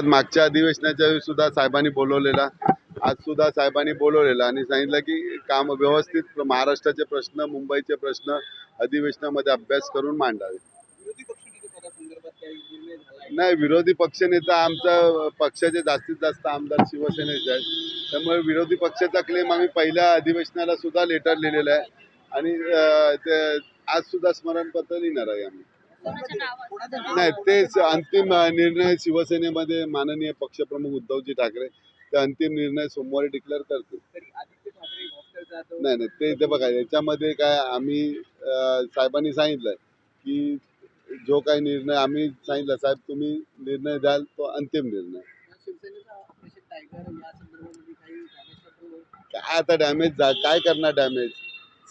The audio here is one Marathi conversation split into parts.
मागच्या अधिवेशनाच्या वेळी सुद्धा साहेबांनी बोलवलेला, आज सुद्धा साहेबांनी बोलवलेला आणि सांगितलं की काम व्यवस्थित महाराष्ट्राचे प्रश्न, मुंबईचे प्रश्न अधिवेशनामध्ये अभ्यास करून मांडावे. नाही, विरोधी पक्षनेता आमचा पक्षाचे जास्तीत जास्त आमदार शिवसेनेचे आहेत, त्यामुळे विरोधी पक्षाचा क्लेम आम्ही पहिल्या अधिवेशनाला सुद्धा लेटर लिहिलेला आहे आणि ते आज सुद्धा स्मरणपत्र लिहिणार आहे आम्ही. नाही, तेच अंतिम निर्णय शिवसेनेमध्ये माननीय पक्षप्रमुख उद्धवजी ठाकरे ते अंतिम निर्णय सोमवारी डिक्लेअर करतील. नाही, ते बघा, याच्यामध्ये काय आम्ही साहेबांनी सांगितलंय की जो काही निर्णय आम्ही सांगितलं, साहेब तुम्ही निर्णय द्याल तो अंतिम निर्णय. काय आता डॅमेज काय करणार, डॅमेज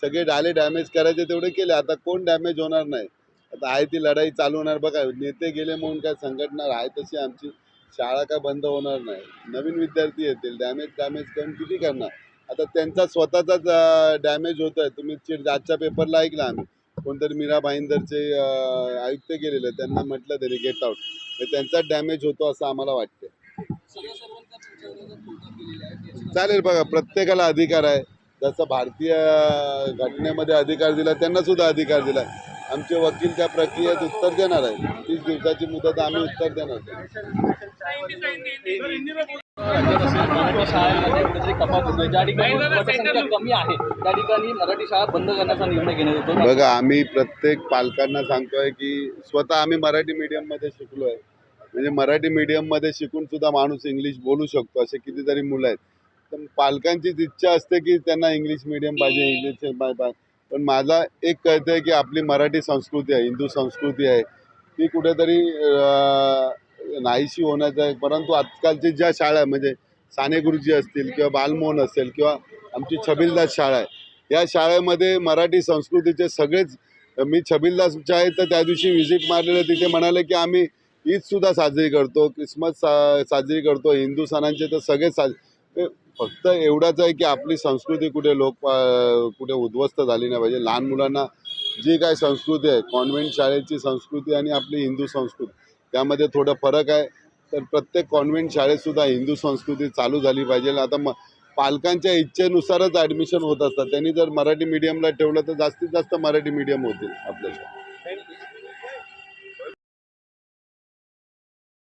सगळे डॅमेज करायचे तेवढे केले, आता कोण डॅमेज होणार नाही. आता आहे ती लढाई चालू होणार. बघा, नेते गेले म्हणून काय संघटना आहे तशी आमची, शाळा काय बंद होणार नाही, नवीन विद्यार्थी येतील, डॅमेज करून किती करणार. आता त्यांचा स्वतःचाच डॅमेज होत आहे. तुम्ही आजच्या पेपरला ऐकला, आम्ही कोणतरी मीरा भाईंदरचे आयुक्त गेलेले, त्यांना म्हटलं तरी गेट आउट, त्यांचाच डॅमेज होतो असं आम्हाला वाटतं. चालेल, बघा प्रत्येकाला अधिकार आहे, जसं भारतीय घटनेमध्ये अधिकार दिला त्यांना सुद्धा अधिकार दिला. आमचे वकील त्या प्रक्रियेत उत्तर देणार आहे. 30 दिवसाची मुदत आम्ही उत्तर देणार. मराठी शाळांमध्ये कुठेतरी कपात होते, ज्या ठिकाणी पटसंख्या कमी आहे त्या ठिकाणी मराठी शाळा बंद करण्याचा निर्णय घेण्यात येतो. बघा, आम्ही प्रत्येक पालकांना सांगतोय की स्वतः आम्ही मराठी मीडियममध्ये शिकलोय, म्हणजे मराठी मीडियममध्ये शिकून सुद्धा माणूस इंग्लिश बोलू शकतो असे कितीतरी मुलं आहेत. तर पालकांचीच इच्छा असते की त्यांना इंग्लिश मीडियम पाहिजे, इंग्लिश पाहिजे. पण माझा एक कळतंय की आपली मराठी संस्कृती आहे, हिंदू संस्कृती आहे, ती कुठेतरी नाहीशी होण्याचं आहे. परंतु आजकालची ज्या शाळा म्हणजे साने गुरुजी असतील किंवा बालमोहन असेल किंवा आमची छबिलदास शाळा आहे, या शाळेमध्ये मराठी संस्कृतीचे सगळेच, मी छबिलदासच्या आहे तर त्या दिवशी व्हिजिट मारलेलं, तिथे म्हणाले की आम्ही ईदसुद्धा साजरी करतो, क्रिसमस साजरी करतो, हिंदू सणांचे तर सगळेच फक्त एवढाच आहे की आपली संस्कृती कुठे कुठे उद्ध्वस्त झाली नाही पाहिजे. लहान मुलांना जी काय संस्कृती आहे, कॉन्व्हेंट शाळेची संस्कृती आणि आपली हिंदू संस्कृती त्यामध्ये थोडा फरक आहे. तर प्रत्येक कॉन्व्हेंट शाळेतसुद्धा हिंदू संस्कृती चालू झाली पाहिजे. आता पालकांच्या इच्छेनुसारच ॲडमिशन होत असतात. त्यांनी जर मराठी मीडियमला ठेवलं तर जास्तीत जास्त मराठी मीडियम होतील आपल्याला.